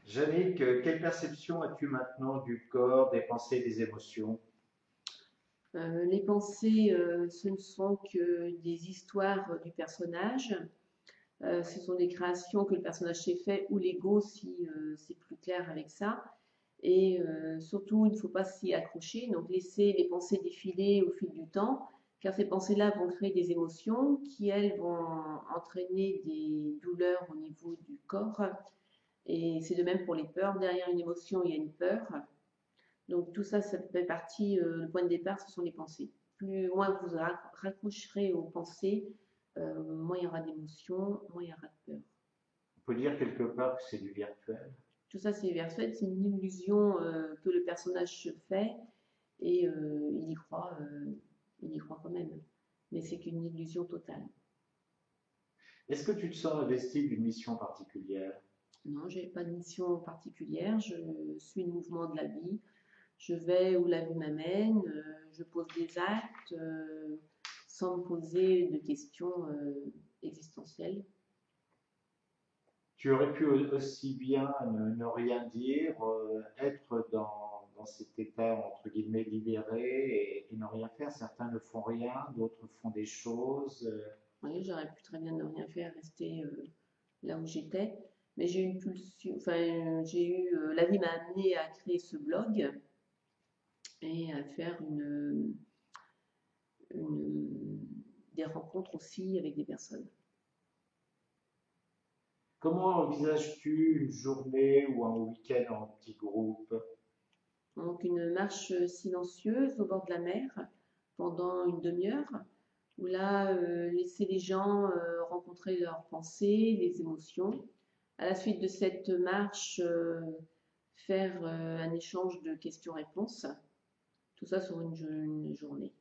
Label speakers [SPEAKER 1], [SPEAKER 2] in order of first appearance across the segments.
[SPEAKER 1] Jannick, quelle perception as-tu maintenant du corps, des pensées, des émotions?
[SPEAKER 2] Les pensées, ce ne sont que des histoires du personnage. Ce sont des créations que le personnage s'est fait ou l'ego si c'est plus clair avec ça. Et surtout, il ne faut pas s'y accrocher, donc laisser les pensées défiler au fil du temps, car ces pensées-là vont créer des émotions qui, elles, vont entraîner des douleurs au niveau du corps. Et c'est de même pour les peurs. Derrière une émotion, il y a une peur. Donc tout ça, ça fait partie, le point de départ, ce sont les pensées. Moins vous raccrocherez aux pensées, moins il y aura d'émotions, moins il y aura de peur.
[SPEAKER 1] On peut dire quelque part que c'est du virtuel.
[SPEAKER 2] Tout ça, c'est virtuel, c'est une illusion que le personnage se fait et il y croit quand même. Mais c'est qu'une illusion totale.
[SPEAKER 1] Est-ce que tu te sens investi d'une mission particulière?
[SPEAKER 2] Non, j'ai pas de mission particulière, je suis le mouvement de la vie, je vais où la vie m'amène, je pose des actes sans me poser de questions existentielles.
[SPEAKER 1] Tu aurais pu aussi bien ne rien dire, être dans cet état entre guillemets libéré et ne rien faire. Certains ne font rien, d'autres font des choses.
[SPEAKER 2] Oui, j'aurais pu très bien ne rien faire, rester là où j'étais, mais j'ai eu une pulsion, enfin, la vie m'a amené à créer ce blog et à faire une- des rencontres aussi avec des personnes.
[SPEAKER 1] Comment envisages-tu une journée ou un week-end en petit groupe?
[SPEAKER 2] Donc une marche silencieuse au bord de la mer pendant une demi-heure, où là, laisser les gens rencontrer leurs pensées, les émotions. À la suite de cette marche, faire un échange de questions-réponses. Tout ça sur une journée.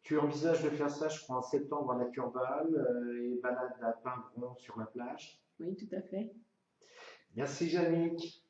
[SPEAKER 1] Tu envisages de faire ça, je crois, en septembre à la Turballe et balade à Pingron sur la plage.
[SPEAKER 2] Oui, tout à fait.
[SPEAKER 1] Merci, Jannick.